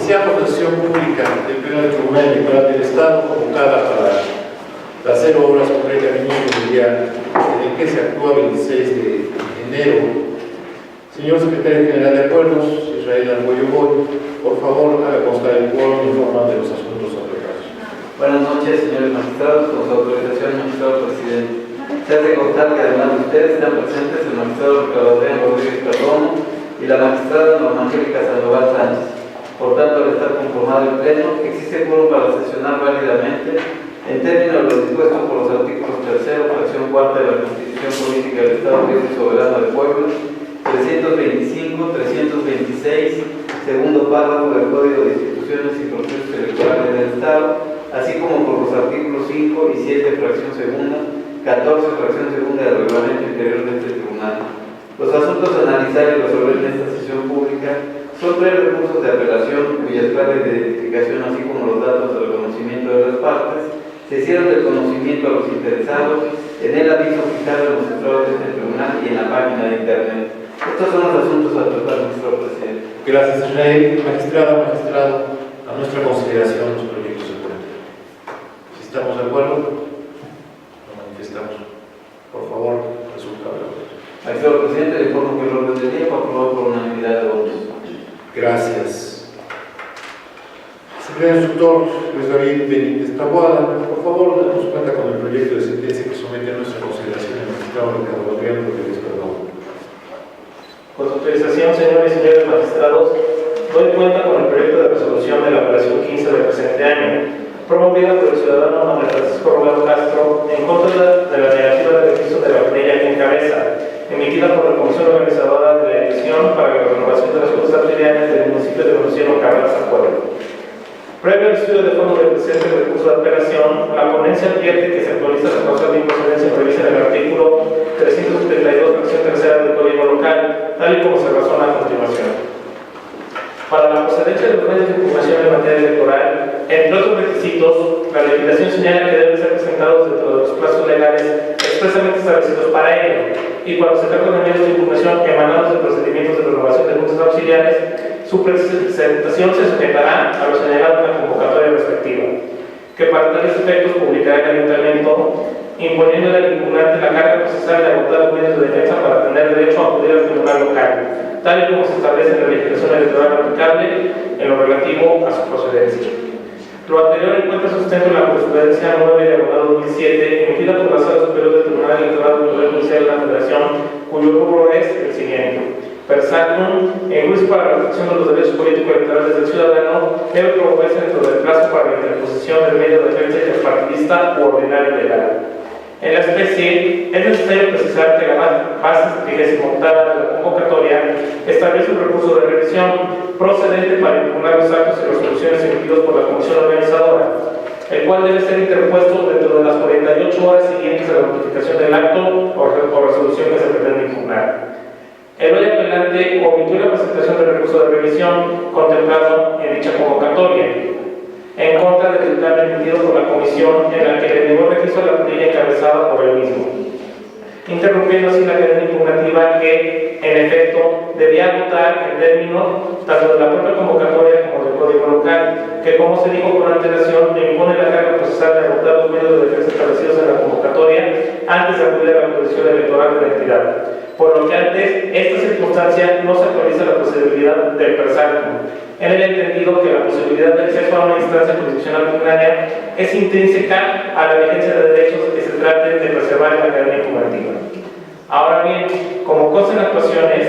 Iniciamos la sesión pública del Pleno del Tribunal Electoral del Estado, convocada para las 0 horas con 30 minutos del día en el que se actúa 26 de enero. Señor Secretario General de Acuerdos, Israel Argüello Boy, por favor, haga constar el quórum y informa de los asuntos aprobados. Buenas noches, señores magistrados. Con su autorización, magistrado presidente. Se hace constar que además de ustedes están presentes el magistrado Ricardo Adrián Rodríguez Perdomo y la magistrada Norma Angélica Sandoval Sánchez. Por tanto, al estar conformado el Pleno, existe quórum para sesionar válidamente en términos de lo dispuesto por los artículos 3º, fracción 4 de la Constitución Política del Estado Libre y Soberano de Puebla, 325, 326, segundo párrafo del Código de Instituciones y Procesos Electorales del Estado, así como por los artículos 5 y 7, fracción segunda, 14, fracción segunda del Reglamento Interior de este Tribunal. Los asuntos a analizar y resolver en esta sesión pública son 3 recursos de apelación cuyas claves de identificación, así como los datos de reconocimiento de las partes, se hicieron del conocimiento a los interesados en el aviso fijado en los estrados de este tribunal y en la página de internet. Estos son los asuntos a tratar, magistrado presidente. Gracias, Israel. Magistrado, a nuestra consideración los proyectos de acuerdo. Si estamos de acuerdo, lo manifestamos. Por favor, resultado de acuerdo. Magistrado presidente, le informo que el orden del día fue aprobado por unanimidad de votos. Gracias. Secretario Instructor Luis David Benítez Taboada, por favor, demos cuenta con el proyecto de sentencia que somete a nuestra consideración el magistrado Ricardo Adrián Rodríguez Perdomo. Con su autorización, señores y señores magistrados, doy cuenta con el proyecto de resolución de la operación 15 del presente año, promovida por el ciudadano Manuel Francisco Romero Castro en contra de la negativa de registro de la planilla que encabeza, emitida por la Comisión Organizadora de la Elección para la renovación de las juntas auxiliares del municipio de Venustiano Carranza, Puebla. Previo al estudio de fondo del presente recurso de apelación, la ponencia advierte que se actualiza la causa de improcedencia prevista en el artículo 372, fracción tercera del Código Local, tal y como se razona a continuación. Para la procedencia de los medios de impugnación en materia electoral, entre otros requisitos, la legislación señala que deben ser presentados dentro de los plazos legales expresamente establecidos para ello, y cuando se trata de medios de impugnación emanados de procedimientos de renovación de juntas auxiliares, su presentación se sujetará a lo señalado en la convocatoria respectiva, que para tales efectos publicará el ayuntamiento, imponiendo al impugnante la carga procesal de agotar los medios de defensa para tener derecho a acudir al tribunal local, tal y como se establece en la legislación electoral aplicable en lo relativo a su procedencia. Lo anterior encuentra sustento en la jurisprudencia 9/2007, emitida por la Sala Superior del Tribunal Electoral del Poder Judicial de la Federación, cuyo rubro es el siguiente: per sacrum, en juicio para la protección de los derechos políticos electorales del ciudadano, debe promoverse dentro del plazo para la interposición del medio de defensa interpartidista u ordinario legal. En la especie, es necesario precisar que la base 38ª de la convocatoria establece un recurso de revisión procedente para impugnar los actos y resoluciones emitidos por la Comisión Organizadora, el cual debe ser interpuesto dentro de las 48 horas siguientes a la notificación del acto o resolución que se pretende impugnar. El hoy apelante omitió la presentación del recurso de revisión contemplado en dicha convocatoria, en contra del dictamen emitido por la Comisión en la que le negó registro a la planilla encabezada por él mismo, interrumpiendo así la cadena impugnativa que, en efecto, debía agotar en términos tanto de la propia convocatoria como del Código Local, que, como se dijo con antelación, impone la carga procesal de agotar los medios de defensa establecidos en la convocatoria antes de acudir a la jurisdicción electoral de la entidad. Por lo que antes, esta circunstancia no se actualiza la posibilidad del per sacrum, en el entendido que la posibilidad de acceso a una instancia jurisdiccional plenaria es intrínseca a la vigencia de derechos que se traten de preservar en la cadena impugnativa. Ahora bien, como consta en actuaciones,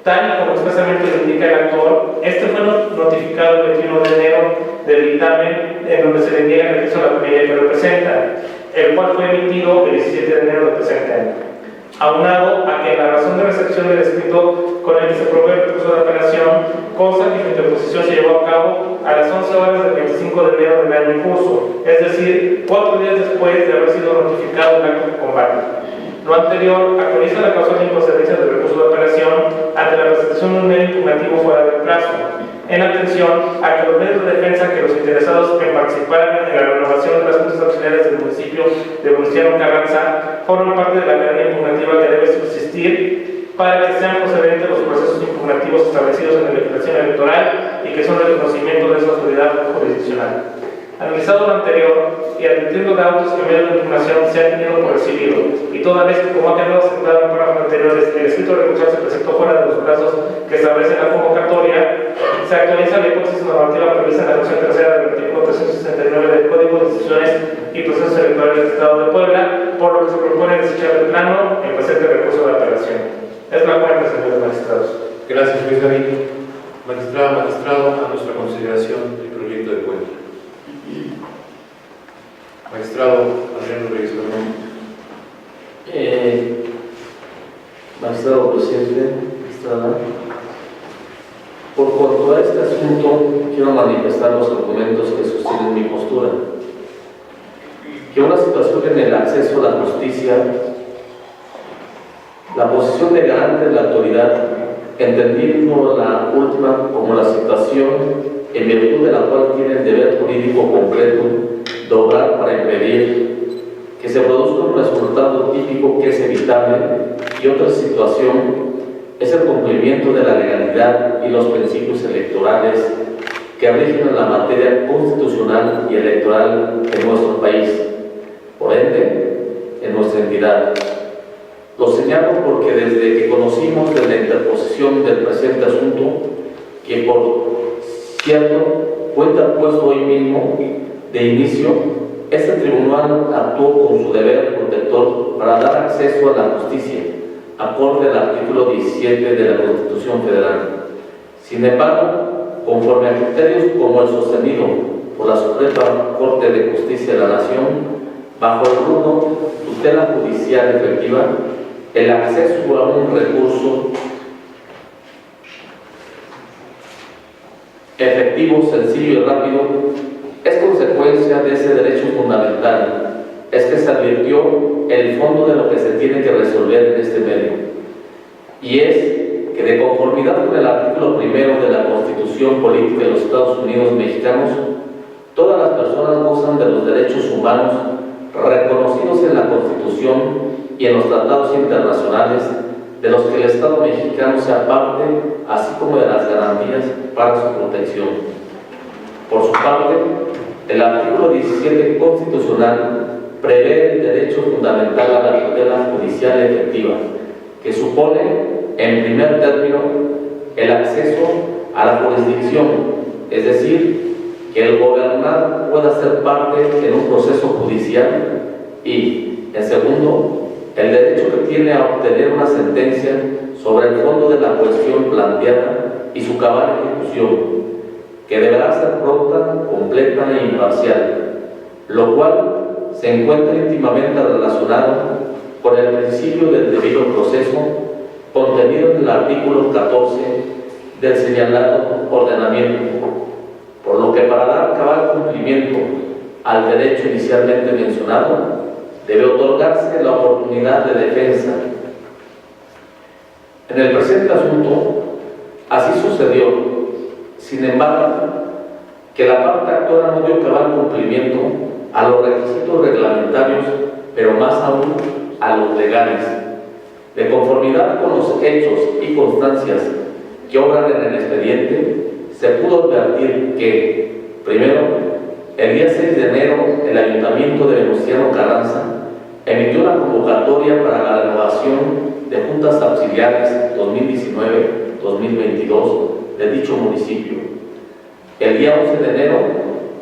tal y como expresamente lo indica el actor, este fue notificado el 21 de enero del dictamen en donde se le niega el registro a la planilla que representa, el cual fue emitido el 17 de enero del presente año. Aunado a que en la razón de recepción del escrito con el que se provee el recurso de apelación, consta que su interposición se llevó a cabo a las 11 horas del 25 de enero del año en curso, es decir, 4 días después de haber sido notificado el acto de combate. Lo anterior actualiza la causa de improcedencia del recurso de apelación ante la presentación de un medio impugnativo fuera del plazo, en atención a que los medios de defensa que los interesados en participar en la renovación de las juntas auxiliares del municipio de Venustiano Carranza forman parte de la cadena impugnativa que debe subsistir para que sean procedentes los procesos impugnativos establecidos en la legislación electoral y que son el reconocimiento de su autoridad jurisdiccional. Analizado lo anterior y admitiendo de autos que medios de impugnación se han tenido por recibido, y toda vez que, como ha quedado aceptado en párrafos anteriores, el escrito recursal se presentó fuera de los plazos que establece la convocatoria, se actualiza la hipótesis normativa prevista en la sección tercera del artículo 369 del Código de Instituciones y Procesos Electorales del Estado de Puebla, por lo que se propone desechar de plano el presente recurso de apelación. Es la cuenta, señores magistrados. Gracias, Luis David. Magistrado, a nuestra consideración el proyecto de cuenta. Magistrado Adriano Reyes Gordón. Magistrado presidente, magistrada, por cuanto a este asunto, quiero manifestar los argumentos que sostienen mi postura. Que una situación en el acceso a la justicia, la posición de garante de la autoridad, entendiendo la última como la situación en virtud de la cual tiene el deber jurídico concreto de obrar para impedir que se produzca un resultado típico que es evitable, y otra situación es el cumplimiento de la legalidad y los principios electorales que rigen en la materia constitucional y electoral en nuestro país, por ende, en nuestra entidad. Lo señalo porque desde que conocimos de la interposición del presente asunto, que por cierto cuenta puesto hoy mismo de inicio, este tribunal actuó con su deber protector para dar acceso a la justicia, acorde al artículo 17 de la Constitución Federal. Sin embargo, conforme a criterios como el sostenido por la Suprema Corte de Justicia de la Nación, bajo el rubro tutela judicial efectiva, el acceso a un recurso efectivo, sencillo y rápido es consecuencia de ese derecho fundamental. Es que se advirtió el fondo de lo que se tiene que resolver en este medio, y es que de conformidad con el artículo 1 de la Constitución Política de los Estados Unidos Mexicanos, todas las personas gozan de los derechos humanos reconocidos en la Constitución y en los tratados internacionales, de los que el Estado mexicano sea parte, así como de las garantías para su protección. Por su parte, el artículo 17 constitucional prevé el derecho fundamental a la tutela judicial efectiva, que supone, en primer término, el acceso a la jurisdicción, es decir, que el gobernado pueda ser parte en un proceso judicial, y, en segundo, el derecho que tiene a obtener una sentencia sobre el fondo de la cuestión planteada y su cabal ejecución, que deberá ser pronta, completa e imparcial, lo cual se encuentra íntimamente relacionado con el principio del debido proceso contenido en el artículo 14 del señalado ordenamiento, por lo que para dar cabal cumplimiento al derecho inicialmente mencionado, debe otorgarse la oportunidad de defensa. En el presente asunto, así sucedió. Sin embargo, que la parte actora no dio cabal cumplimiento a los requisitos reglamentarios, pero más aún a los legales. De conformidad con los hechos y constancias que obran en el expediente, se pudo advertir que, primero, el día 6 de enero, el Ayuntamiento de Venustiano Carranza emitió una convocatoria para la renovación de juntas auxiliares 2019-2022 de dicho municipio. El día 11 de enero,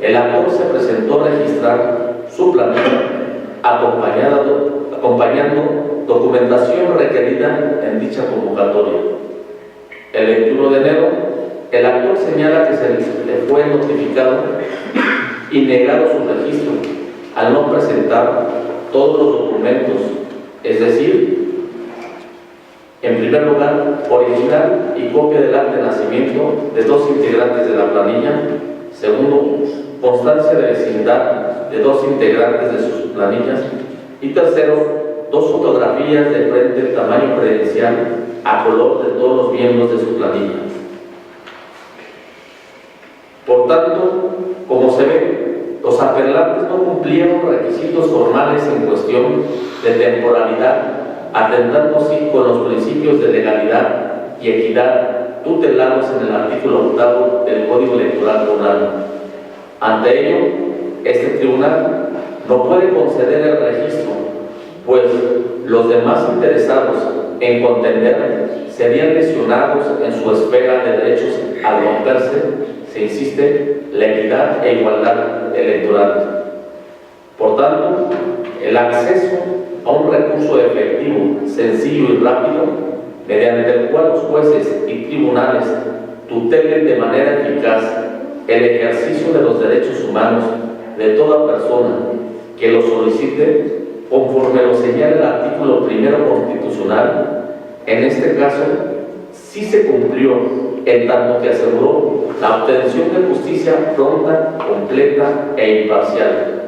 el actor se presentó a registrar su planilla acompañando documentación requerida en dicha convocatoria. El 21 de enero, el actor señala que se le fue notificado y negado su registro al no presentar todos los documentos, es decir, en primer lugar, original y copia del acta de nacimiento de 2 integrantes de la planilla. Segundo, constancia de vecindad de 2 integrantes de sus planillas. Y tercero, 2 fotografías de frente tamaño credencial a color de todos los miembros de su planilla. Por tanto, como se ve, los apelantes no cumplieron requisitos formales en cuestión de temporalidad, atentando así con los principios de legalidad y equidad tutelados en el artículo 8 el Código Electoral Rural. Ante ello, este tribunal no puede conceder el registro, pues los demás interesados en contender serían lesionados en su esfera de derechos al romperse, se insiste, la equidad e igualdad electoral. Por tanto, el acceso a un recurso efectivo, sencillo y rápido, mediante el cual los jueces y tribunales tutelen de manera eficaz el ejercicio de los derechos humanos de toda persona que lo solicite, conforme lo señala el artículo 1 constitucional. En este caso, sí se cumplió, en tanto que aseguró la obtención de justicia pronta, completa e imparcial.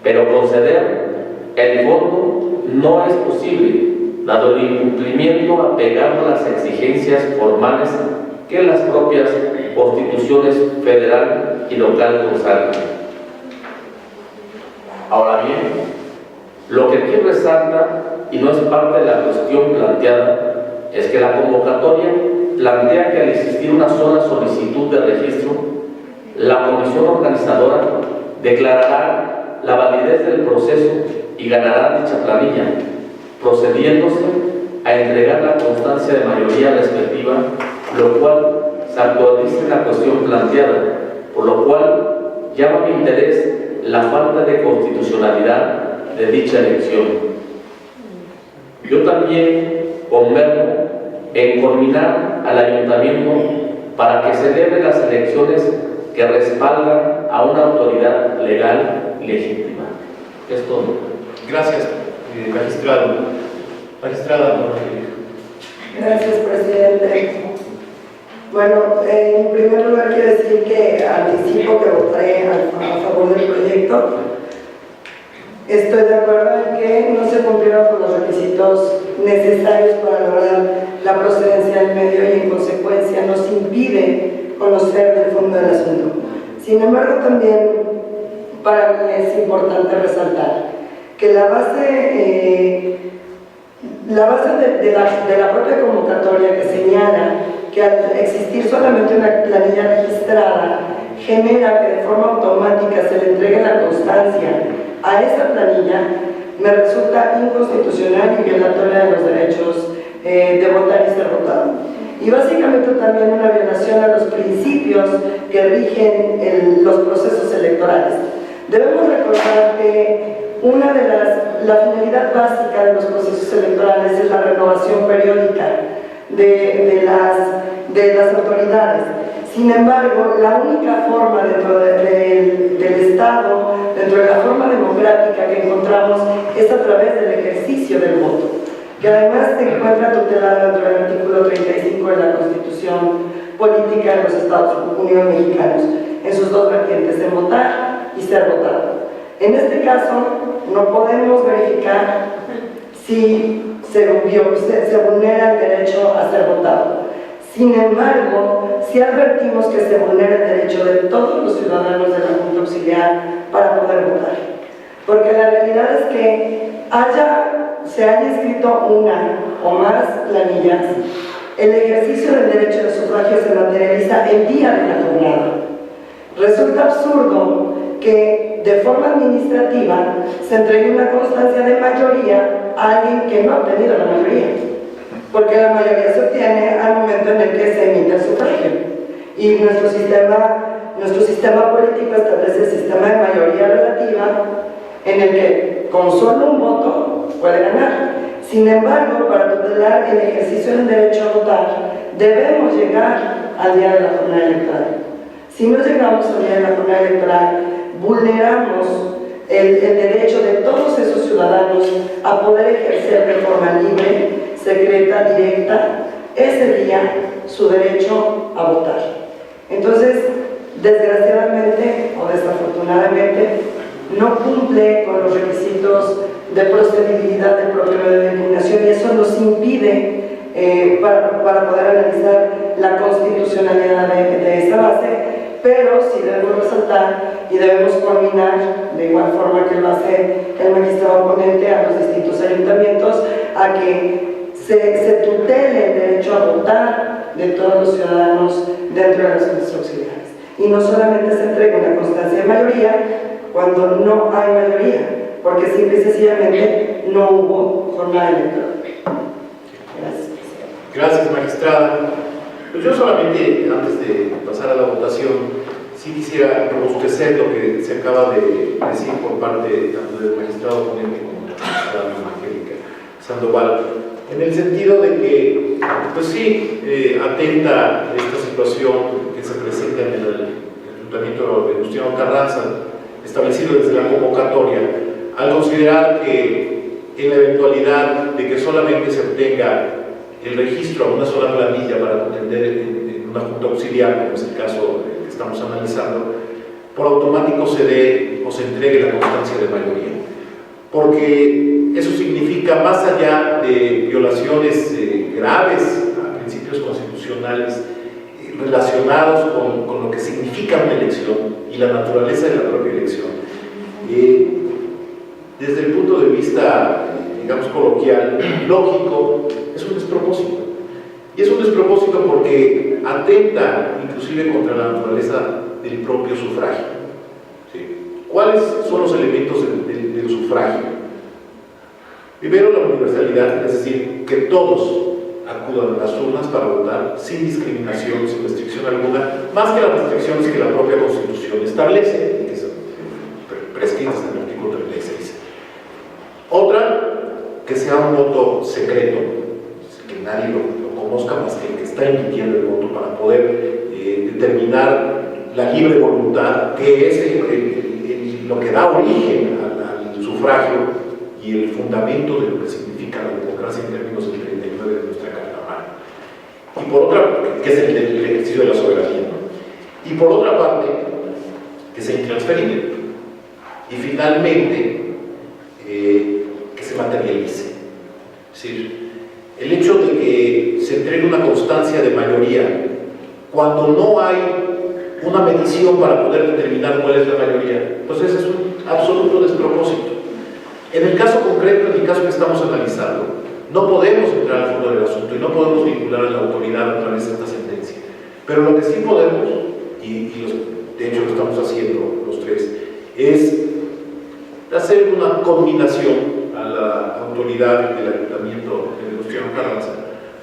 Pero conceder el fondo no es posible, dado el incumplimiento apegado a las exigencias formales que las propias constituciones federal y local consagran. Ahora bien, lo que aquí resalta, y no es parte de la cuestión planteada, es que la convocatoria plantea que al existir una sola solicitud de registro, la comisión organizadora declarará la validez del proceso y ganará dicha planilla, procediéndose a entregar la constancia de mayoría respectiva, lo cual se actualiza en la cuestión planteada, por lo cual llama mi interés la falta de constitucionalidad de dicha elección. Yo también converjo en culminar al ayuntamiento para que celebre las elecciones que respaldan a una autoridad legal legítima. Es todo. Gracias, magistrado. Magistrada, no. Gracias, presidente. Bueno, en primer lugar quiero decir que anticipo que votaré a favor del proyecto. Estoy de acuerdo en que no se cumplieron con los requisitos necesarios para lograr la procedencia del medio y en consecuencia nos impide conocer del fondo del asunto. Sin embargo, también para mí es importante resaltar que la base de la propia convocatoria, que señala que al existir solamente una planilla registrada genera que de forma automática se le entregue la constancia a esa planilla, me resulta inconstitucional y violatoria de los derechos de votar y ser votado. Y básicamente también una violación a los principios que rigen los procesos electorales. Debemos recordar que la finalidad básica de los procesos electorales es la renovación periódica de las autoridades. Sin embargo, la única forma dentro del Estado, dentro de la forma democrática que encontramos, es a través del ejercicio del voto, que además se encuentra tutelado dentro del artículo 35 de la Constitución Política de los Estados Unidos Mexicanos, en sus dos vertientes, en votar y ser votado. En este caso, no podemos verificar si se vulnera el derecho a ser votado. Sin embargo, sí advertimos que se vulnera el derecho de todos los ciudadanos de la Junta Auxiliar para poder votar. Porque la realidad es que se haya escrito una o más planillas, el ejercicio del derecho de sufragio se materializa el día de la jornada. Resulta absurdo que de forma administrativa se entregue una constancia de mayoría a alguien que no ha obtenido la mayoría, porque la mayoría se obtiene al momento en el que se emite el sufragio, y nuestro sistema político establece el sistema de mayoría relativa, en el que con solo un voto puede ganar. Sin embargo, para tutelar el ejercicio del derecho a votar, debemos llegar al día de la jornada electoral. Si no llegamos al día de la jornada electoral, vulneramos el derecho de todos esos ciudadanos a poder ejercer de forma libre, secreta, directa, ese día su derecho a votar. Entonces, desgraciadamente o desafortunadamente, no cumple con los requisitos de procedibilidad del propio medio de impugnación y eso nos impide para poder analizar la constitucionalidad de esa base, pero sí debemos resaltar y debemos culminar, de igual forma que lo hace el magistrado ponente, a los distintos ayuntamientos, a que se tutele el derecho a votar de todos los ciudadanos dentro de las juntas auxiliares. y no solamente se entrega una constancia de mayoría cuando no hay mayoría, porque simple y sencillamente no hubo jornada electoral. Gracias. Gracias, magistrada. Pues yo solamente, antes de pasar a la votación, sí quisiera robustecer lo que se acaba de decir por parte tanto del magistrado ponente como de la magistrada Angélica Sandoval, en el sentido de que, pues sí, atenta esta situación que se presenta en el ayuntamiento de Venustiano Carranza, establecido desde la convocatoria, al considerar que en la eventualidad de que solamente se obtenga el registro a una sola planilla para contender en una junta auxiliar, como es el caso que estamos analizando, por automático se dé o se entregue la constancia de mayoría. Porque eso significa, más allá de violaciones graves a principios constitucionales relacionados con lo que significa una elección y la naturaleza de la propia elección, desde el punto de vista, digamos, coloquial, lógico, es un despropósito. Y es un despropósito porque atenta inclusive contra la naturaleza del propio sufragio. ¿Sí? ¿Cuáles son los elementos del sufragio? Primero, la universalidad, es decir, que todos acudan a las urnas para votar sin discriminación, sin restricción alguna, más que las restricciones que la propia Constitución establece, y que son prescritas en el artículo 36. Otra, que sea un voto secreto, que nadie lo conozca más que el que está emitiendo el voto, para poder determinar la libre voluntad, que es lo que da origen al sufragio y el fundamento de lo que significa la democracia en términos del 39 de nuestra Carta Magna. Y por otra, que es el ejercicio de la soberanía, ¿no? Y por otra parte, que sea intransferible. Y finalmente, que se materialice. Es decir, el hecho de que se entregue una constancia de mayoría cuando no hay una medición para poder determinar cuál es la mayoría, pues ese es un absoluto despropósito. En el caso concreto, en el caso que estamos analizando, no podemos entrar al fondo del asunto y no podemos vincular a la autoridad a través de esta sentencia. Pero lo que sí podemos, de hecho lo estamos haciendo los tres, es hacer una combinación a la autoridad del ayuntamiento de Venustiano Carranza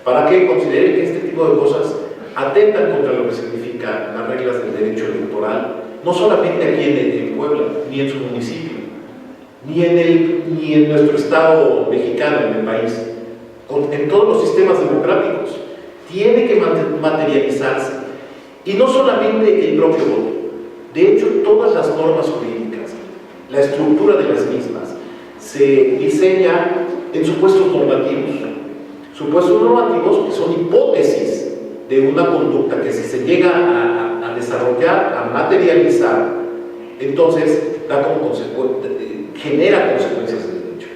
para que considere que este tipo de cosas atentan contra lo que significan las reglas del derecho electoral, no solamente aquí en Puebla, ni en su municipio, ni en nuestro estado mexicano, en el país, en todos los sistemas democráticos. Tiene que materializarse, y no solamente el propio voto. De hecho, todas las normas jurídicas, la estructura de las mismas, se diseña en supuestos normativos que son hipótesis de una conducta que, si se llega a desarrollar, a materializar, entonces genera consecuencias de derecho.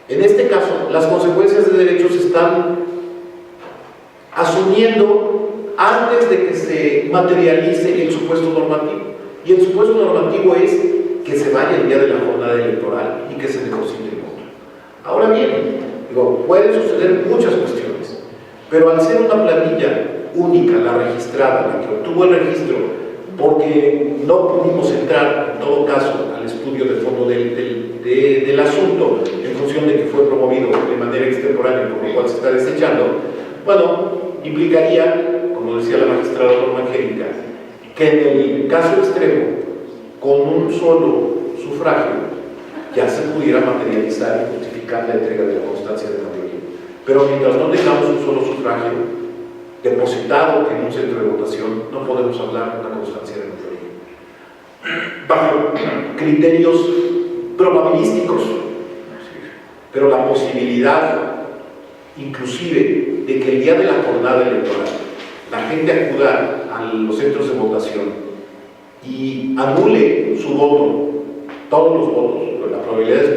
En este caso, las consecuencias de derecho se están asumiendo antes de que se materialice el supuesto normativo. Y el supuesto normativo es que se vaya el día de la jornada electoral y que se deposite el voto. Ahora bien, pueden suceder muchas cuestiones, pero al ser una planilla única, la registrada, la que obtuvo el registro, porque no pudimos entrar, en todo caso, al estudio de fondo del asunto, en función de que fue promovido de manera extemporánea, por lo cual se está desechando, bueno, implicaría, como decía la magistrada Norma Angélica, que en el caso extremo, con un solo sufragio, ya se pudiera materializar y justificar la entrega de la constancia de mayoría. Pero mientras no tengamos un solo sufragio depositado en un centro de votación, no podemos hablar de una constancia de mayoría. Bajo criterios probabilísticos, pero la posibilidad, inclusive, de que el día de la jornada electoral la gente acuda a los centros de votación y anule su voto, todos los votos, la probabilidad es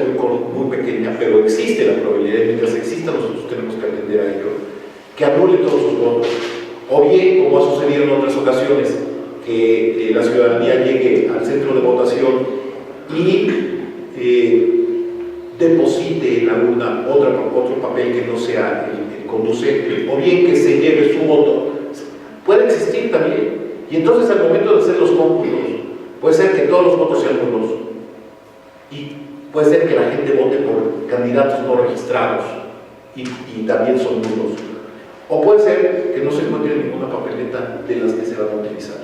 muy pequeña, pero existe la probabilidad, y mientras exista nosotros tenemos que atender a ello, que anule todos sus votos, o bien, como ha sucedido en otras ocasiones, que la ciudadanía llegue al centro de votación y deposite en la urna otro papel que no sea el conducente, o bien que se lleve su voto. Puede existir también, Y entonces al momento de hacer los cómputos, puede ser que todos los votos sean nulos y puede ser que la gente vote por candidatos no registrados y también son nulos. O puede ser que no se encuentre ninguna papeleta de las que se van a utilizar.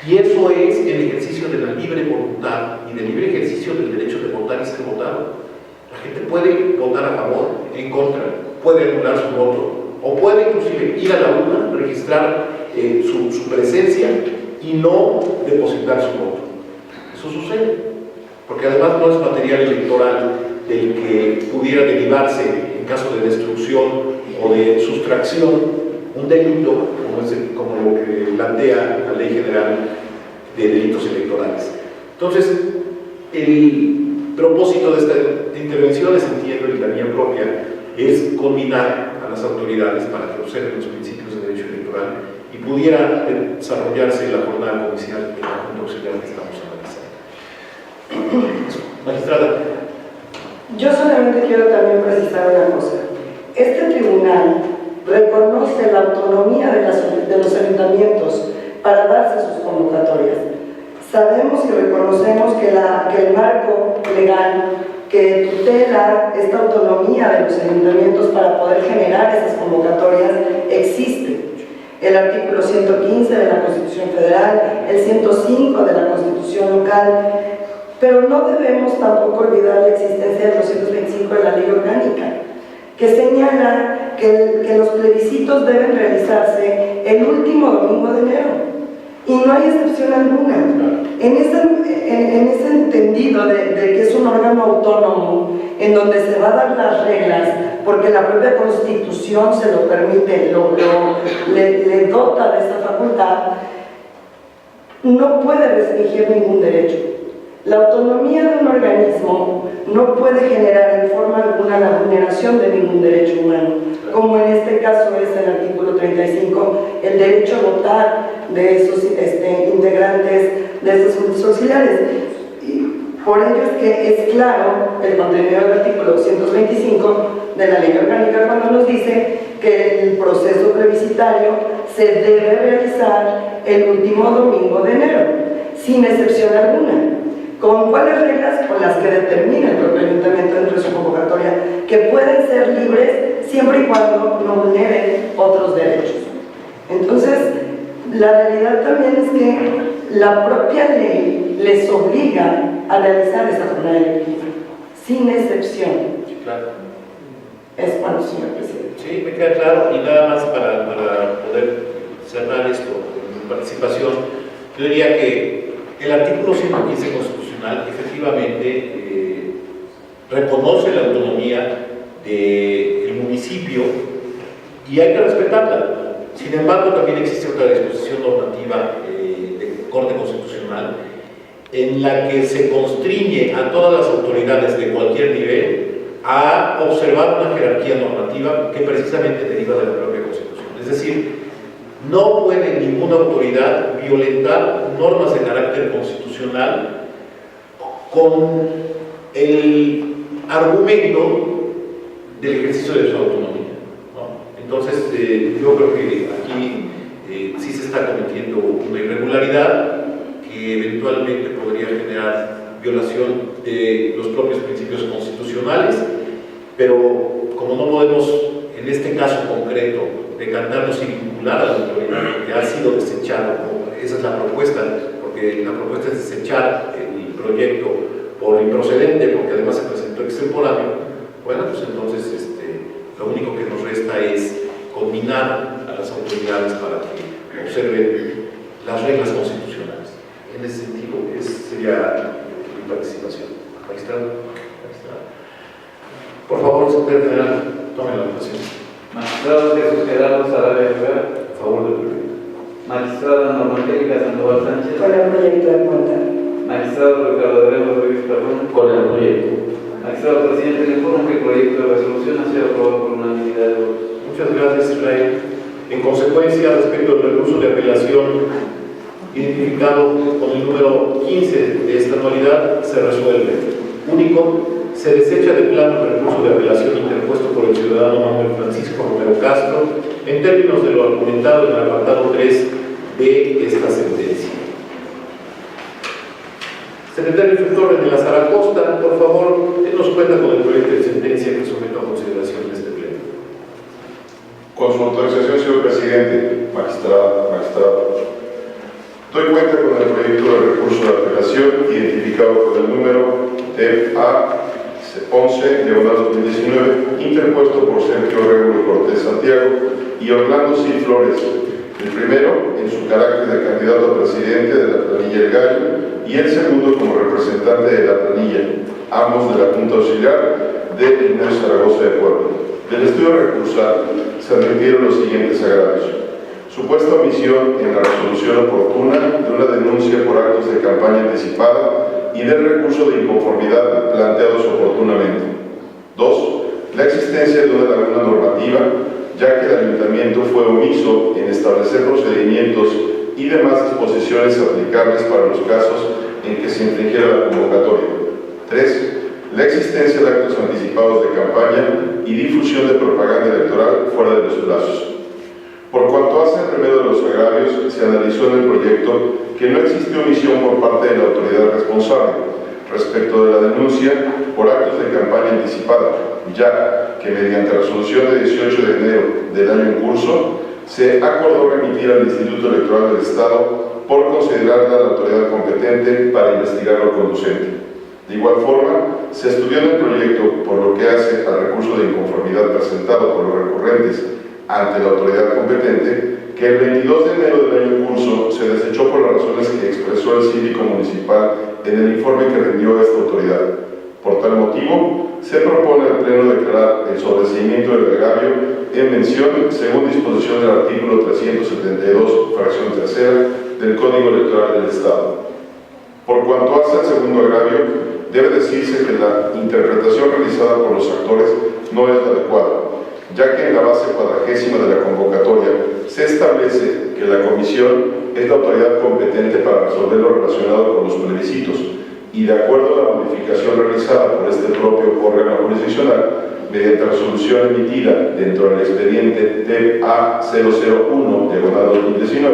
Y eso es el ejercicio de la libre voluntad y del libre ejercicio del derecho de votar y ser votado. La gente puede votar a favor, en contra, puede anular su voto, o puede inclusive ir a la urna, registrar su presencia y no depositar su voto. Eso sucede, porque además no es material electoral del que pudiera derivarse, en caso de destrucción o de sustracción, un delito como lo que plantea la Ley General de Delitos Electorales. Entonces, el propósito de esta intervención, entiendo, y la mía propia, es combinar a las autoridades para que observen los principios de derecho electoral y pudiera desarrollarse la jornada comicial en la Junta Auxiliar que estamos analizando. Magistrada. Yo solamente quiero también precisar una cosa. Este tribunal reconoce la autonomía de los ayuntamientos para darse sus convocatorias. Sabemos y reconocemos que el marco legal que tutela esta autonomía de los ayuntamientos para poder generar esas convocatorias existe. El artículo 115 de la Constitución Federal, el 105 de la Constitución Local, pero no debemos tampoco olvidar la existencia del 225 de la Ley Orgánica, que señala que los plebiscitos deben realizarse el último domingo de enero. Y no hay excepción alguna. En ese entendido de que es un órgano autónomo en donde se va a dar las reglas, porque la propia Constitución se lo permite, le dota de esa facultad, no puede restringir ningún derecho. La autonomía de un organismo no puede generar en forma alguna la vulneración de ningún derecho humano, como en este caso es el artículo 35, el derecho a votar de esos integrantes de esos juntas auxiliares. Y por ello es que es claro el contenido del artículo 225 de la Ley Orgánica cuando nos dice que el proceso plebiscitario se debe realizar el último domingo de enero, sin excepción alguna. ¿Con cuáles reglas? Con las que determina el propio ayuntamiento dentro de su convocatoria, que pueden ser libres siempre y cuando no vulneren otros derechos. Entonces, la realidad también es que la propia ley les obliga a realizar esa jornada electiva, sin excepción. Sí, claro. Es cuando, señor presidente. Sí, me queda claro, y nada más para poder cerrar esto, mi participación, yo diría que el artículo 115 constitucional efectivamente reconoce la autonomía del municipio y hay que respetarla. Sin embargo, también existe otra disposición normativa de Corte Constitucional en la que se constriñe a todas las autoridades de cualquier nivel a observar una jerarquía normativa que precisamente deriva de la propia Constitución. Es decir, no puede ninguna autoridad violentar normas de carácter constitucional con el argumento del ejercicio de su autonomía, ¿no? Entonces, yo creo que aquí sí se está cometiendo una irregularidad que eventualmente podría generar violación de los propios principios constitucionales, pero como no podemos, en este caso concreto, decantarnos y vincular a la autoridad que ha sido desechado, ¿no? Esa es la propuesta, porque la propuesta es desechar el proyecto por improcedente, porque además se presentó extemporáneo. Bueno, pues entonces lo único que nos resta es combinar a las autoridades para que observen las reglas constitucionales. En ese sentido, esa sería mi participación. Magistrado. Por favor, secretario general, tome la votación. Magistrado Jesús Gerardo Sarabia Rivera. A favor del proyecto. Magistrada Norma Angélica Sandoval Sánchez. Con el proyecto de cuenta. Magistrado Ricardo Adrián Rodríguez Perdón. Con el proyecto. Magistrado presidente, le informo que el proyecto de resolución ha sido aprobado por unanimidad de votos. Muchas gracias, Israel. En consecuencia, respecto del recurso de apelación identificado con el número 15 de esta anualidad, se resuelve. Único, se desecha de plano el recurso de apelación interpuesto por el ciudadano Manuel Francisco Romero Castro en términos de lo argumentado en el apartado 3 ve esta sentencia. Secretario Instructor de la Zaragoza, por favor, nos cuenta con el proyecto de sentencia que someto a consideración de este pleno. Con su autorización, señor presidente, magistrado, doy cuenta con el proyecto de recurso de apelación identificado con el número TEP-A 11/2019, interpuesto por Sergio Regulo Cortés Santiago y Orlando C. Flores, el primero en su carácter de candidato a presidente de la planilla El Gallo y el segundo como representante de la planilla, ambos de la Junta Auxiliar de Ignacio Zaragoza de Puebla. Del estudio recursal se admitieron los siguientes agravios: supuesta omisión en la resolución oportuna de una denuncia por actos de campaña anticipada y del recurso de inconformidad planteados oportunamente. 2. La existencia de una laguna normativa, ya que el Ayuntamiento fue omiso en establecer procedimientos y demás disposiciones aplicables para los casos en que se infringiera la convocatoria. 3. La existencia de actos anticipados de campaña y difusión de propaganda electoral fuera de los plazos. Por cuanto hace el remedio de los agravios, se analizó en el proyecto que no existe omisión por parte de la autoridad responsable respecto de la denuncia por actos de campaña anticipada, ya que mediante resolución de 18 de enero del año en curso, se acordó remitir al Instituto Electoral del Estado por considerarla la autoridad competente para investigar lo conducente. De igual forma, se estudió en el proyecto, por lo que hace al recurso de inconformidad presentado por los recurrentes ante la autoridad competente, que el 22 de enero del año en curso se desechó por las razones que expresó el síndico municipal en el informe que rindió esta autoridad. Por tal motivo, se propone al Pleno declarar el sobreseimiento del agravio en mención según disposición del artículo 372, fracción tercera, del Código Electoral del Estado. Por cuanto hace al segundo agravio, debe decirse que la interpretación realizada por los actores no es la adecuada, ya que en la base 40ª de la convocatoria se establece que la comisión es la autoridad competente para resolver lo relacionado con los plebiscitos y de acuerdo a la modificación realizada por este propio órgano jurisdiccional mediante resolución emitida dentro del expediente TEP-A 001/2019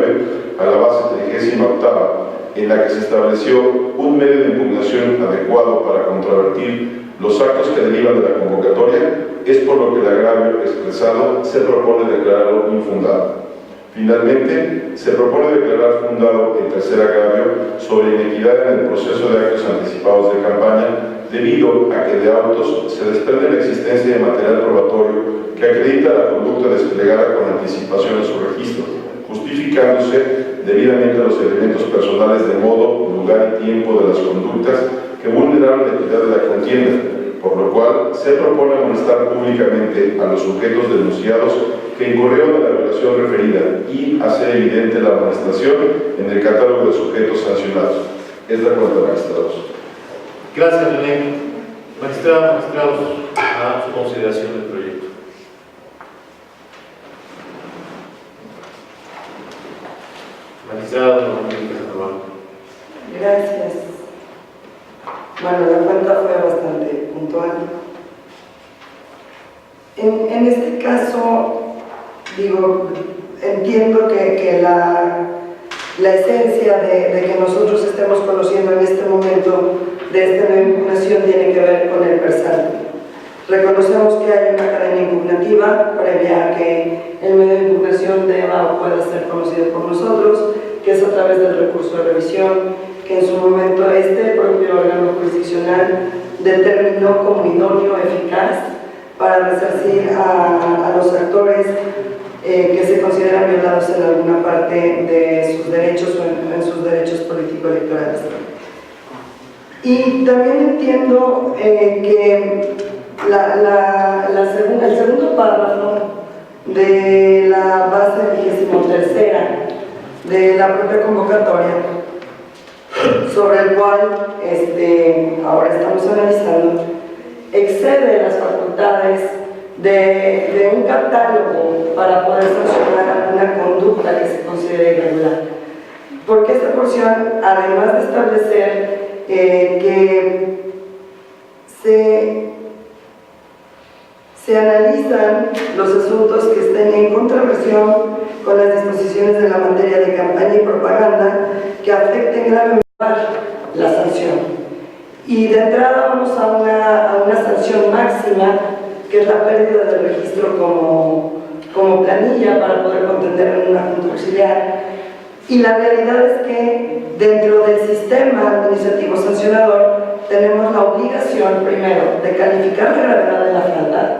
a la base 38ª, en la que se estableció un medio de impugnación adecuado para contravertir los actos que derivan de la convocatoria, es por lo que el agravio expresado se propone declararlo infundado. Finalmente, se propone declarar fundado el tercer agravio sobre inequidad en el proceso de actos anticipados de campaña, debido a que de autos se desprende la existencia de material probatorio que acredita la conducta desplegada con anticipación en su registro, justificándose debidamente los elementos personales de modo, lugar y tiempo de las conductas que vulneraron la equidad de la contienda, por lo cual se propone amonestar públicamente a los sujetos denunciados que incurrieron en la violación referida y hacer evidente la amonestación en el catálogo de sujetos sancionados. Es la cuenta, magistrados. Gracias, René. Magistrados, a su consideración del proyecto. Magistrado, Gracias. Bueno, la cuenta fue bastante puntual. En este caso, digo, entiendo que la esencia de que nosotros estemos conociendo en este momento de esta nueva impugnación tiene que ver con el versante. Reconocemos que hay una cadena impugnativa previa a que el medio de impugnación deba o pueda ser conocido por nosotros, que es a través del recurso de revisión, que en su momento este propio órgano jurisdiccional determinó como idóneo, eficaz, para resarcir a los actores que se consideran violados en alguna parte de sus derechos o en sus derechos político-electorales. Y también entiendo que el segundo párrafo de la base 23ª de la propia convocatoria, sobre el cual ahora estamos analizando, excede las facultades de un catálogo para poder sancionar alguna conducta que se considere irregular. Porque esta porción, además de establecer que se analizan los asuntos que estén en contravención con las disposiciones de la materia de campaña y propaganda que afecten gravemente la sanción. Y de entrada vamos a una sanción máxima, que es la pérdida del registro como planilla para poder contender en una junta auxiliar. Y la realidad es que dentro del sistema administrativo sancionador tenemos la obligación, primero, de calificar la gravedad de la falta,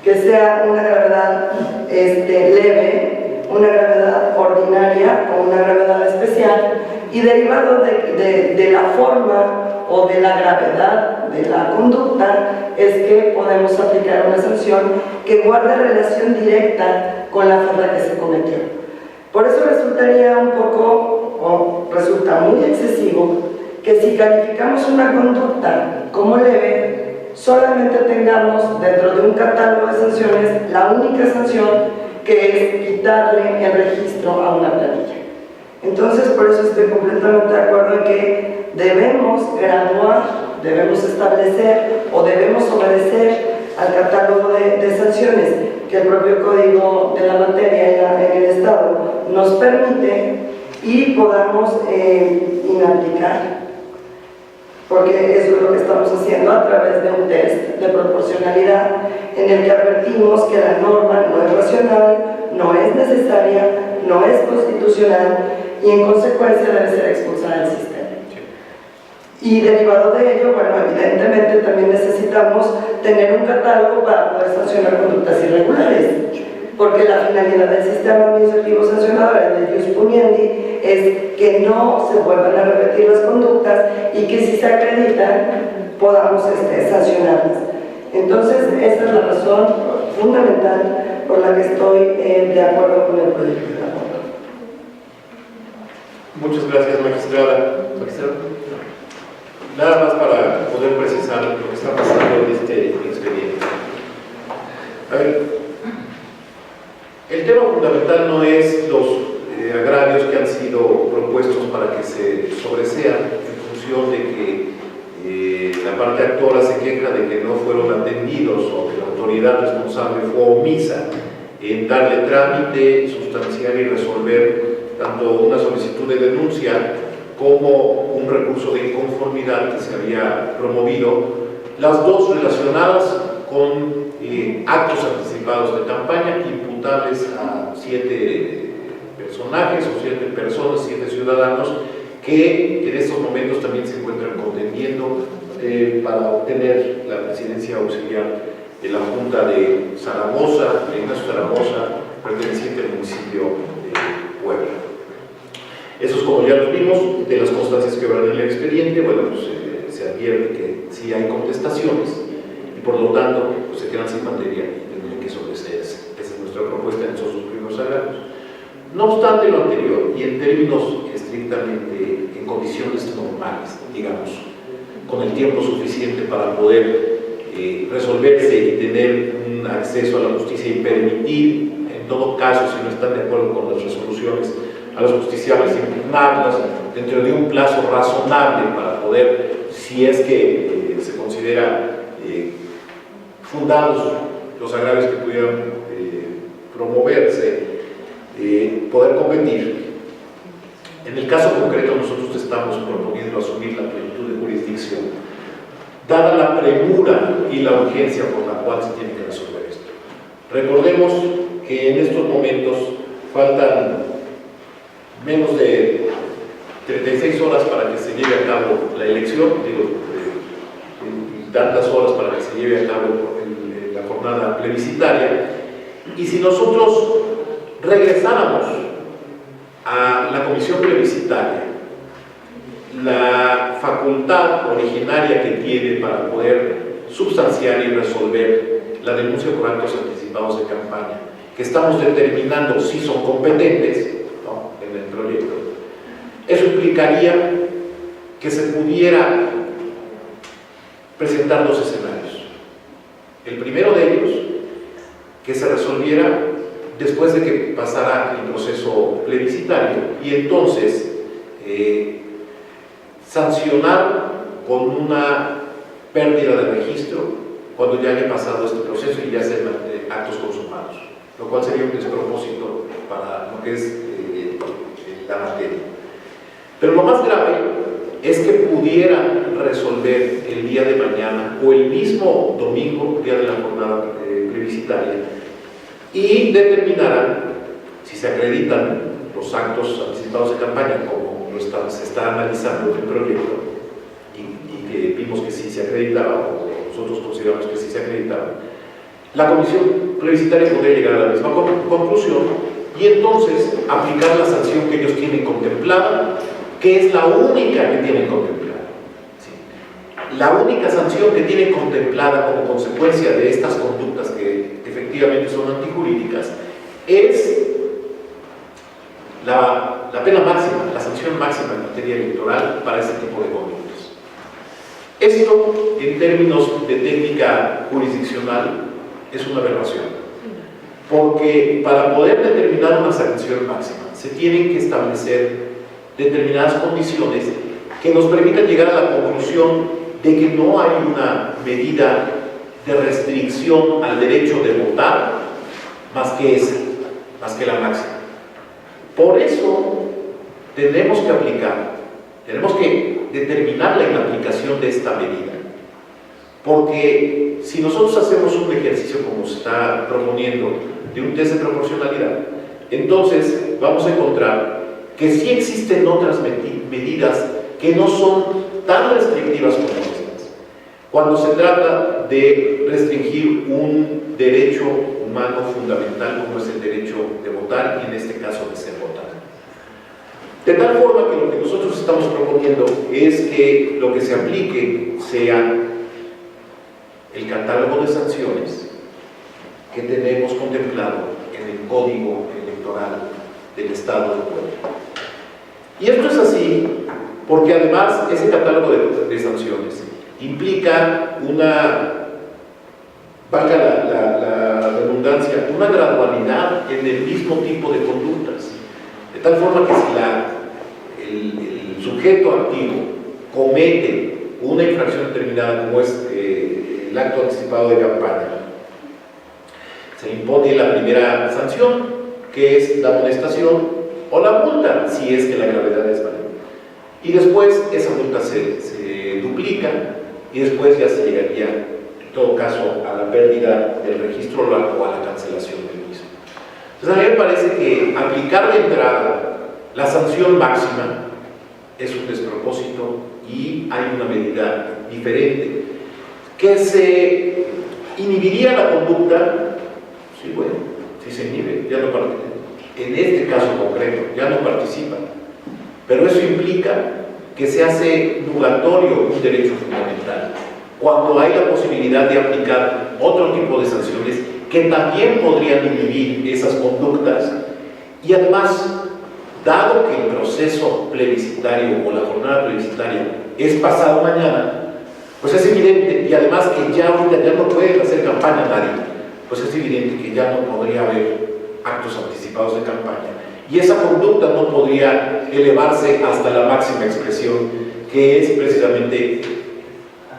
que sea una gravedad leve, una gravedad ordinaria o una gravedad especial, y derivado de la forma o de la gravedad de la conducta es que podemos aplicar una sanción que guarde relación directa con la falta que se cometió. Por eso resultaría un poco, o resulta muy excesivo, que si calificamos una conducta como leve, solamente tengamos dentro de un catálogo de sanciones la única sanción que es quitarle el registro a una planilla. Entonces, por eso estoy completamente de acuerdo en que debemos graduar, debemos establecer o debemos obedecer al catálogo de sanciones que el propio código de la materia en el Estado nos permite y podamos inaplicar. Porque eso es lo que estamos haciendo a través de un test de proporcionalidad en el que advertimos que la norma no es racional, no es necesaria, no es constitucional y en consecuencia debe ser expulsada del sistema. Y derivado de ello, bueno, evidentemente también necesitamos tener un catálogo para poder sancionar conductas irregulares, porque la finalidad del sistema administrativo sancionador, el de Ius Puniendi, es que no se vuelvan a repetir las conductas y que si se acreditan podamos sancionarlas. Entonces, esta es la razón fundamental por la que estoy de acuerdo con el proyecto de la norma. Muchas gracias, magistrada. Nada más para poder precisar lo que está pasando en este expediente. A ver, el tema fundamental no es los agravios que han sido propuestos para que se sobresean en función de que la parte actora se queja de que no fueron atendidos o que la autoridad responsable fue omisa en darle trámite, sustanciar y resolver tanto una solicitud de denuncia como un recurso de inconformidad que se había promovido, las dos relacionadas con actos anticipados de campaña imputables a 7 personajes o 7 personas, 7 ciudadanos que en estos momentos también se encuentran contendiendo para obtener la presidencia auxiliar de la Junta de Zaragoza, de Ignacio Zaragoza, perteneciente al municipio de Puebla. Eso es como ya lo vimos, de las constancias que van en el expediente, bueno, pues se advierte que sí hay contestaciones y por lo tanto pues, se quedan sin materia y tendrían que sobreseerse. Esa es nuestra propuesta en esos primeros agravios. No obstante lo anterior, y en términos estrictamente en condiciones normales, digamos, con el tiempo suficiente para poder resolverse y tener un acceso a la justicia y permitir, en todo caso, si no están de acuerdo con las resoluciones, a los justiciables impugnarlas dentro de un plazo razonable para poder, si es que se considera fundados los agravios que pudieran promoverse, poder competir. En el caso concreto nosotros estamos proponiendo asumir la plenitud de jurisdicción, dada la premura y la urgencia por la cual se tiene que resolver esto. Recordemos que en estos momentos faltan menos de 36 horas para que se lleve a cabo la elección, y tantas horas para que se lleve a cabo la jornada plebiscitaria, y si nosotros regresáramos a la comisión plebiscitaria, la facultad originaria que tiene para poder substanciar y resolver la denuncia por actos anticipados de campaña, que estamos determinando si son competentes, ¿no?, en el proyecto, eso implicaría que se pudiera presentar 2 escenarios. El primero de ellos, que se resolviera después de que pasara el proceso plebiscitario y entonces sancionar con una pérdida de registro cuando ya haya pasado este proceso y ya sean actos consumados. lo cual sería un despropósito para lo que es la materia. Pero lo más grave es que pudiera resolver el día de mañana o el mismo domingo, día de la jornada plebiscitaria, y determinarán si se acreditan los actos anticipados de campaña, como se está analizando el proyecto, y que vimos que sí se acreditaba, o nosotros consideramos que sí se acreditaba. La comisión plebiscitaria podría llegar a la misma conclusión y entonces aplicar la sanción que ellos tienen contemplada, que es la única que tienen contemplada. ¿Sí? La única sanción que tienen contemplada como consecuencia de estas conductas que efectivamente son antijurídicas es la pena máxima, la sanción máxima en materia electoral para ese tipo de conductas. Esto, en términos de técnica jurisdiccional, es una aberración, porque para poder determinar una sanción máxima se tienen que establecer determinadas condiciones que nos permitan llegar a la conclusión de que no hay una medida de restricción al derecho de votar más que esa, más que la máxima. Por eso tenemos que determinar la inaplicación de esta medida, porque si nosotros hacemos un ejercicio como se está proponiendo de un test de proporcionalidad, entonces vamos a encontrar que sí existen otras medidas que no son tan restrictivas como estas, cuando se trata de restringir un derecho humano fundamental como es el derecho de votar y en este caso de ser votado. De tal forma que lo que nosotros estamos proponiendo es que lo que se aplique sea el catálogo de sanciones que tenemos contemplado en el Código Electoral del Estado de Puebla. Y esto es así porque además ese catálogo de sanciones implica valga la redundancia, una gradualidad en el mismo tipo de conductas, de tal forma que si el sujeto activo comete una infracción determinada como es el acto anticipado de campaña, se impone la primera sanción, que es la amonestación o la multa, si es que la gravedad es mayor. Y después esa multa se duplica y después ya se llegaría, en todo caso, a la pérdida del registro o a la cancelación del mismo. Entonces a mí me parece que aplicar de entrada la sanción máxima es un despropósito y hay una medida diferente que se inhibiría la conducta. Sí, bueno, si se inhibe, ya no participa. En este caso concreto, ya no participa. Pero eso implica que se hace nugatorio un derecho fundamental, cuando hay la posibilidad de aplicar otro tipo de sanciones que también podrían inhibir esas conductas. Y además, dado que el proceso plebiscitario o la jornada plebiscitaria es pasado mañana, pues es evidente, y además que ya ahorita ya no pueden hacer campaña nadie, pues es evidente que ya no podría haber actos anticipados de campaña. Y esa conducta no podría elevarse hasta la máxima expresión, que es precisamente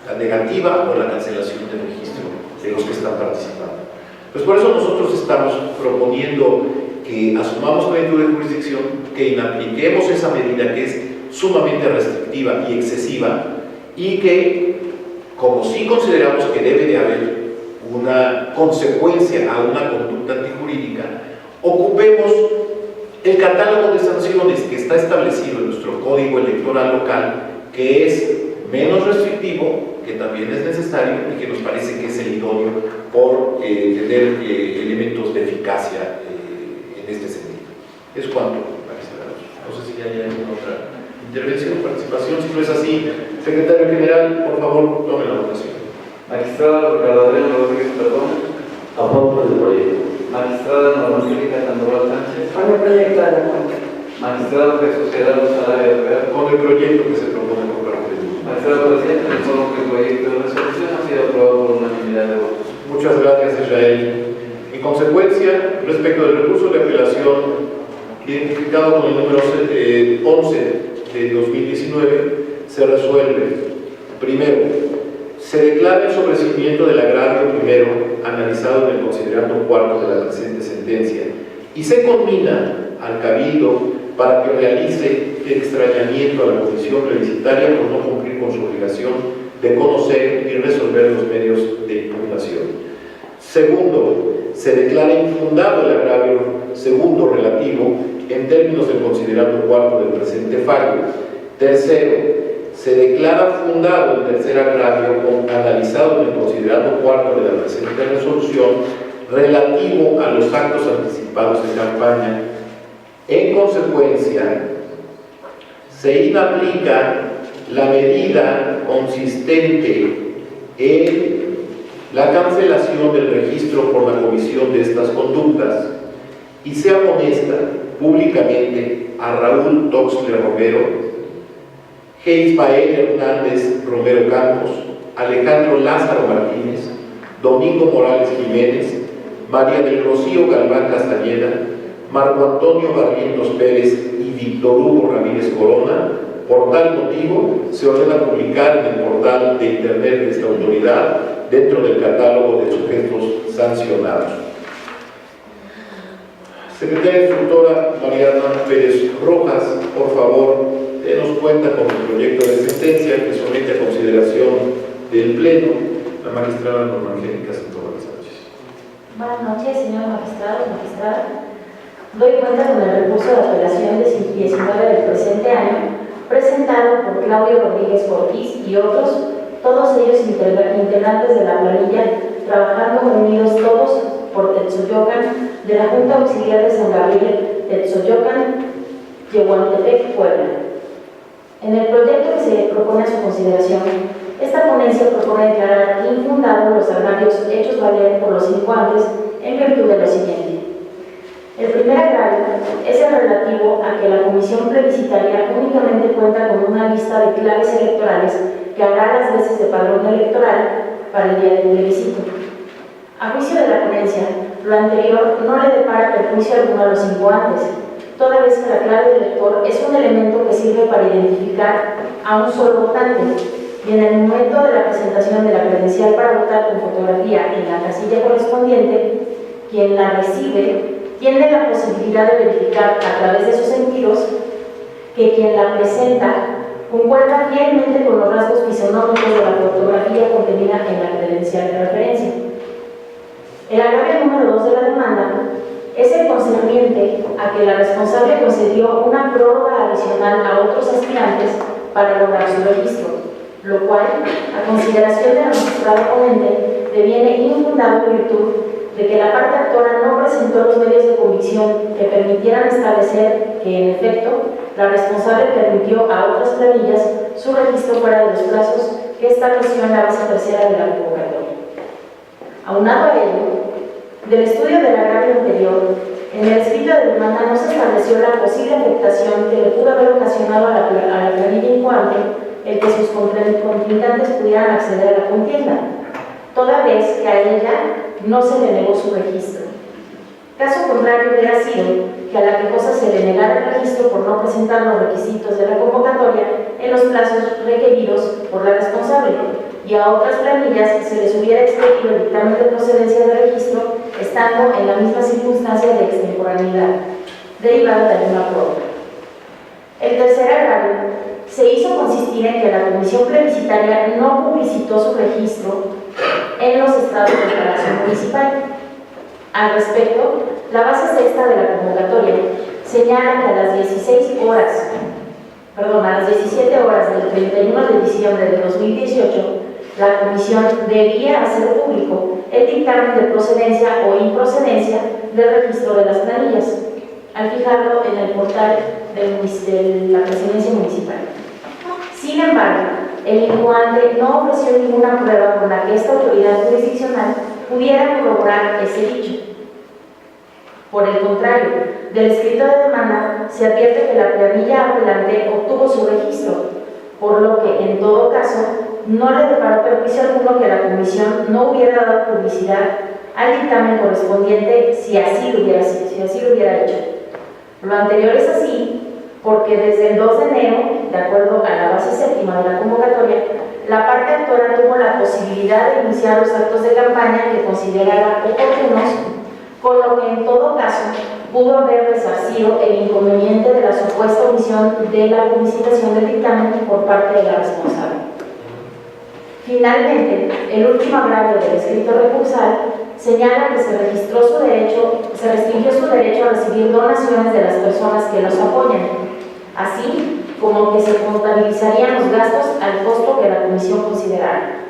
la negativa o la cancelación del registro de los que están participando. Pues por eso nosotros estamos proponiendo que asumamos plenitud de jurisdicción, que inapliquemos esa medida que es sumamente restrictiva y excesiva, y que, como sí consideramos que debe de haber una consecuencia a una conducta antijurídica, ocupemos el catálogo de sanciones que está establecido en nuestro Código Electoral local, que es menos restrictivo, que también es necesario y que nos parece que es el idóneo por tener elementos de eficacia en este sentido. Es cuanto, no sé si hay alguna otra intervención o participación. Si no es así, secretario general, por favor, tome la votación. Magistrado Ricardo Adrián Rodríguez Perdón. A favor del proyecto. Magistrada Norma Angélica Sandoval Sánchez. Con el proyecto de la cuenta. Magistrado Jesús Gerardo Sarabia Rivera. Con el proyecto que se propone por parte del grupo. Magistrado Presidente, le informo que el proyecto de resolución ha sido aprobado por unanimidad de votos. Muchas gracias, Israel. En consecuencia, respecto del recurso de apelación identificado con el número 11 de 2019, se resuelve: primero, Se declara el sobreseimiento del agravio primero, analizado en el considerando cuarto de la presente sentencia, y se conmina al Cabildo para que realice el extrañamiento a la comisión plebiscitaria por no cumplir con su obligación de conocer y resolver los medios de impugnación. Segundo, se declara infundado el agravio segundo relativo en términos del considerando cuarto del presente fallo. Tercero, se declara fundado el tercer agravio analizado en el considerando cuarto de la presente resolución relativo a los actos anticipados de campaña. En consecuencia, se inaplica la medida consistente en la cancelación del registro por la comisión de estas conductas y se amonesta públicamente a Raúl Toxler Romero, Geisbael Hernández Romero Campos, Alejandro Lázaro Martínez, Domingo Morales Jiménez, María del Rocío Galván Castañeda, Marco Antonio Barrientos Pérez y Víctor Hugo Ramírez Corona. Por tal motivo, se ordena publicar en el portal de internet de esta autoridad dentro del catálogo de sujetos sancionados. Secretaria Instructora Mariana Pérez Rojas, por favor, denos cuenta con el proyecto de sentencia que somete a consideración del Pleno la magistrada Norma Angélica Sandoval Sánchez. Buenas noches, señor magistrado y magistrada. Doy cuenta con el recurso de apelación de 19 del presente año, presentado por Claudio Rodríguez Ortiz y otros, todos ellos integrantes de la planilla, trabajando unidos todos por Tetzoyocan, de la Junta Auxiliar de San Gabriel, Tetzoyocan, Yehuantepec, Puebla. En el proyecto que se propone a su consideración, esta ponencia propone declarar infundados los agravios hechos valer por los incuantes en virtud de lo siguiente. El primer agravio es el relativo a que la comisión plebiscitaria únicamente cuenta con una lista de claves electorales que hará las veces de padrón electoral para el día del plebiscito. A juicio de la ponencia, lo anterior no le depara perjuicio alguno a los incuantes, toda vez que la clave del elector es un elemento que sirve para identificar a un solo votante, y en el momento de la presentación de la credencial para votar con fotografía en la casilla correspondiente, quien la recibe tiene la posibilidad de verificar a través de sus sentidos que quien la presenta concuerda fielmente con los rasgos fisonómicos de la fotografía contenida en la credencial de referencia. El agravio número 2 de la demanda es el concerniente a que la responsable concedió una prórroga adicional a otros aspirantes para lograr su registro, lo cual, a consideración de la magistrada ponente, deviene infundado en virtud de que la parte actora no presentó los medios de convicción que permitieran establecer que, en efecto, la responsable permitió a otras planillas su registro fuera de los plazos que estableció en la base tercera de la convocatoria. Aunado a ello, del estudio del agravio anterior, en el escrito de demanda no se estableció la posible afectación que le pudo haber ocasionado a la planilla incuante el que sus contrincantes pudieran acceder a la contienda, toda vez que a ella no se le negó su registro. Caso contrario hubiera sido que a la quejosa se le negara el registro por no presentar los requisitos de la convocatoria en los plazos requeridos por la responsable, y a otras planillas se les hubiera expedido el dictamen de procedencia de registro estando en la misma circunstancia de extemporaneidad, derivada de una prórroga. El tercer agravio se hizo consistir en que la comisión plebiscitaria no publicitó su registro en los estados de declaración municipal. Al respecto, la base sexta de la convocatoria señala que a las 17 horas del 31 de diciembre de 2018, la comisión debía hacer público el dictamen de procedencia o improcedencia del registro de las planillas, al fijarlo en el portal de la presidencia municipal. Sin embargo, el incuante no ofreció ninguna prueba con la que esta autoridad jurisdiccional pudiera corroborar ese dicho. Por el contrario, del escrito de demanda se advierte que la planilla apelante obtuvo su registro, por lo que, en todo caso, no le deparó perjuicio alguno que la comisión no hubiera dado publicidad al dictamen correspondiente si así lo hubiera hecho. Lo anterior es así porque desde el 2 de enero, de acuerdo a la base séptima de la convocatoria, la parte actora tuvo la posibilidad posibilidad de iniciar los actos de campaña que considerara oportunos, con lo que en todo caso pudo haber resarcido el inconveniente de la supuesta omisión de la publicitación del dictamen por parte de la responsable. Finalmente, el último agravio del escrito recursal señala que se restringió su derecho a recibir donaciones de las personas que los apoyan, así como que se contabilizarían los gastos al costo que la comisión considerara.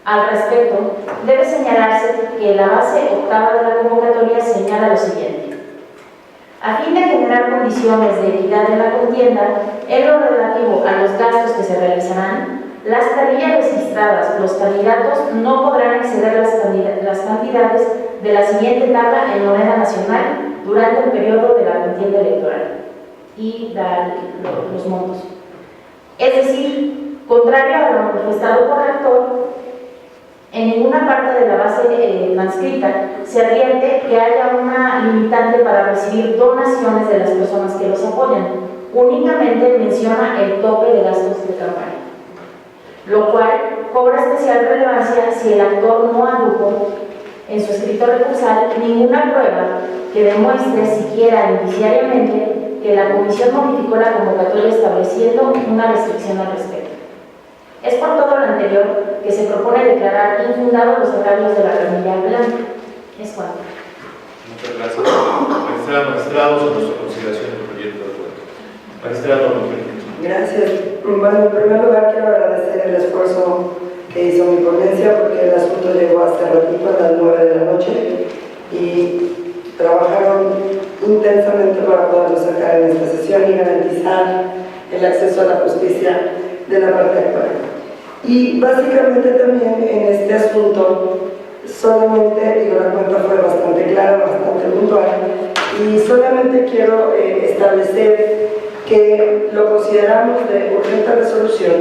Al respecto, debe señalarse que la base octava de la convocatoria señala lo siguiente: a fin de generar condiciones de equidad en la contienda, en lo relativo a los gastos que se realizarán, las planillas registradas, los candidatos no podrán exceder las cantidades de la siguiente tabla en moneda nacional durante el periodo de la contienda electoral, y da los montos. Es decir, contrario a lo manifestado por el actor, en ninguna parte de la base transcrita se advierte que haya una limitante para recibir donaciones de las personas que los apoyan. Únicamente menciona el tope de gastos de campaña, lo cual cobra especial relevancia si el actor no adujo en su escrito recursal ninguna prueba que demuestre siquiera indiciariamente que la comisión modificó la convocatoria estableciendo una restricción al respecto. Es por todo lo anterior que se propone declarar infundados los agravios de la planilla blanca. Es cuanto. Muchas gracias. Magistrados, en nuestra consideración del proyecto de acuerdo. Magistrado Rodríguez. Gracias. Bueno, en primer lugar quiero agradecer el esfuerzo que hizo mi ponencia, porque el asunto llegó hasta ratito, a las 9 de la noche, y trabajaron intensamente para poderlo sacar en esta sesión y garantizar el acceso a la justicia de la parte actual. Y básicamente también en este asunto, solamente, digo, la cuenta fue bastante clara, bastante puntual, y solamente quiero establecer que lo consideramos de urgente resolución,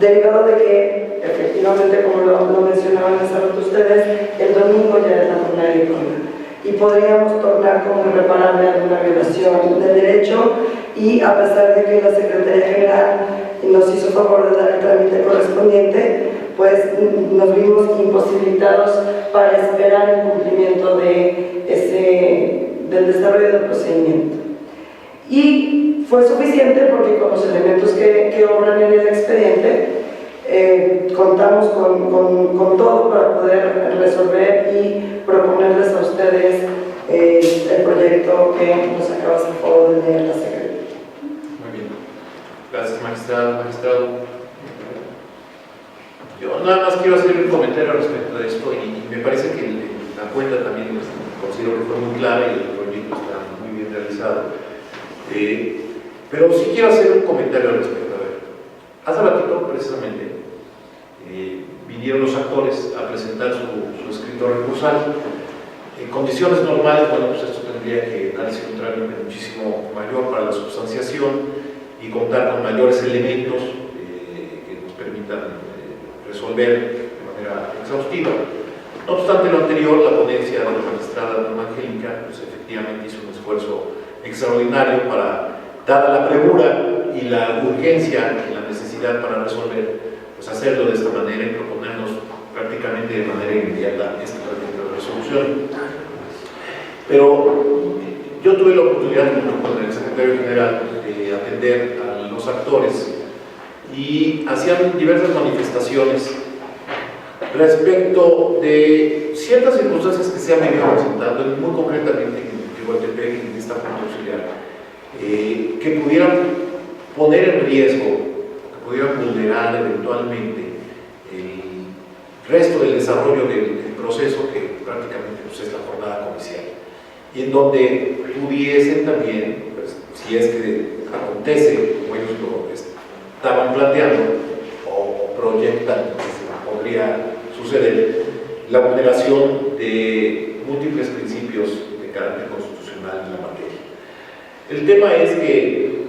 derivado de que, efectivamente, como lo mencionaban hace rato ustedes, el domingo ya es la jornada electoral y podríamos tornar como irreparable alguna violación del derecho, y a pesar de que la Secretaría General nos hizo favor de dar el trámite correspondiente, pues nos vimos imposibilitados para esperar el cumplimiento del desarrollo del procedimiento. Y fue suficiente porque con los elementos que obran en el expediente contamos con todo para poder resolver y proponerles a ustedes el proyecto que nos acaba de hacer favor de leer la Secretaría. Muy bien. Gracias, magistrado. Yo nada más quiero hacer un comentario respecto de esto, y me parece que la cuenta también considero que fue muy clara y el proyecto está muy bien realizado. Pero sí quiero hacer un comentario al respecto. A ver, hace ratito precisamente vinieron los actores a presentar su escrito recursal. En condiciones normales, bueno, pues esto tendría que darse un trámite muchísimo mayor para la substanciación y contar con mayores elementos que nos permitan resolver de manera exhaustiva. No obstante lo anterior, la ponencia de la magistrada Norma Angélica pues efectivamente hizo un esfuerzo extraordinario para, dada la premura y la urgencia y la necesidad para resolver, pues hacerlo de esta manera y proponernos prácticamente de manera inmediata este proyecto de resolución. Pero yo tuve la oportunidad, junto con el secretario general, de atender a los actores y hacían diversas manifestaciones respecto de ciertas circunstancias que se han venido presentando, muy concretamente en Iguatepec y en esta Junta Auxiliar, que pudieran poner en riesgo, que pudieran vulnerar eventualmente el resto del desarrollo del proceso, que prácticamente pues, es la jornada comicial, y en donde pudiesen también, pues, si es que acontece como ellos lo estaban planteando o proyectan que podría suceder, la vulneración de múltiples principios de carácter constitucional en la materia. El tema es que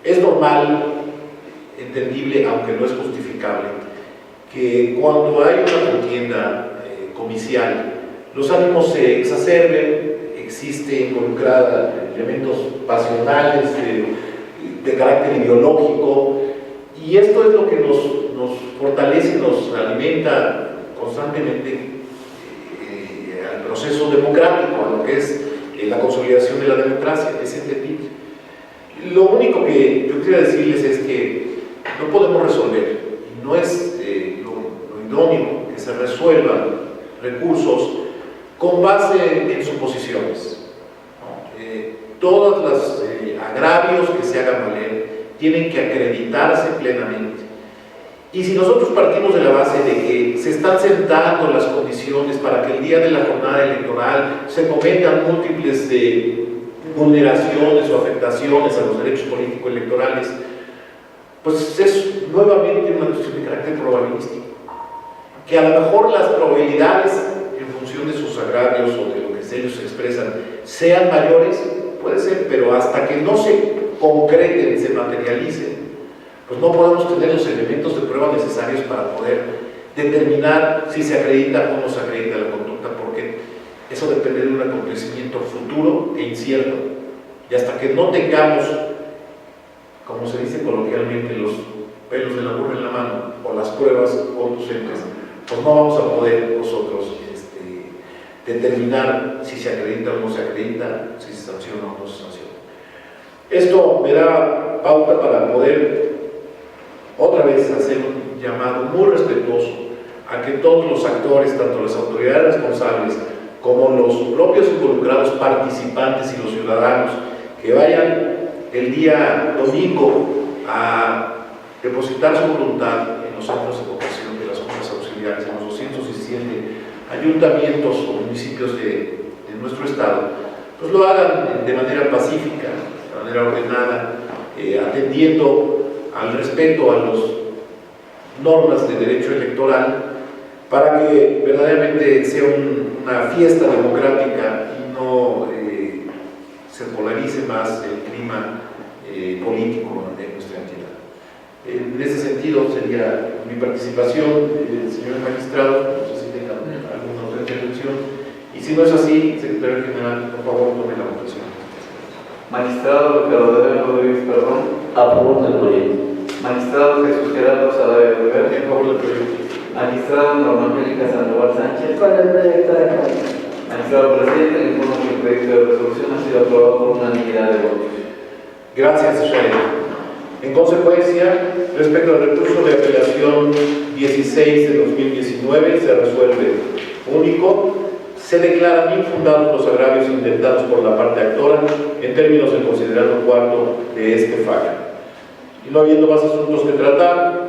es normal, entendible, aunque no es justificable, que cuando hay una contienda comicial, los ánimos se exacerben, existe involucrada elementos pasionales de carácter ideológico, y esto es lo que nos fortalece, nos alimenta constantemente al proceso democrático, a lo que es la consolidación de la democracia, es entendible. Lo único que yo quería decirles es que no podemos resolver, y no es lo idóneo que se resuelvan recursos con base en suposiciones. Todos los agravios que se hagan valer tienen que acreditarse plenamente. Y si nosotros partimos de la base de que se están sentando las condiciones para que el día de la jornada electoral se cometan múltiples vulneraciones o afectaciones a los derechos político-electorales, pues es nuevamente una cuestión de carácter probabilístico. Que a lo mejor las probabilidades, en función de sus agravios o de lo que ellos expresan, sean mayores, puede ser, pero hasta que no se concreten, se materialicen, pues no podemos tener los elementos de prueba necesarios para poder determinar si se acredita o no se acredita la conducta, porque eso depende de un acontecimiento futuro e incierto, y hasta que no tengamos, como se dice coloquialmente, los pelos de la burra en la mano o las pruebas conducentes, pues no vamos a poder nosotros determinar si se acredita o no se acredita, si se sanciona o no se sanciona. Esto me da pauta para poder otra vez hacer un llamado muy respetuoso a que todos los actores, tanto las autoridades responsables como los propios involucrados participantes y los ciudadanos, que vayan el día domingo a depositar su voluntad en los centros de votación de las juntas auxiliares, en los 217 ayuntamientos o municipios de nuestro estado, pues lo hagan de manera pacífica, de manera ordenada, atendiendo al respeto a las normas de derecho electoral, para que verdaderamente sea una fiesta democrática y no se polarice más el clima político de nuestra entidad. En ese sentido sería mi participación, señores magistrados. No sé si tengan alguna otra intervención, y si no es así, secretario general, por favor, tome la votación. Magistrado Ricardo Rodríguez Perdón. A favor del proyecto. Magistrado Jesús Gerardo Sadae Rivera. En favor del proyecto. Magistrada Norma Angélica Sandoval Sánchez. Con el proyecto de acuerdo. Magistrado presidente, le informo que el proyecto de resolución ha sido aprobado por unanimidad de votos. Gracias, Israel. En consecuencia, respecto al recurso de apelación 16 de 2019, se resuelve único. Se declaran infundados los agravios intentados por la parte actora en términos del considerado cuarto de este fallo. Y no habiendo más asuntos que tratar,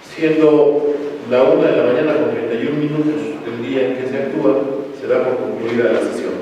siendo la 1 de la mañana con 31 minutos del día en que se actúa, se da por concluida la sesión.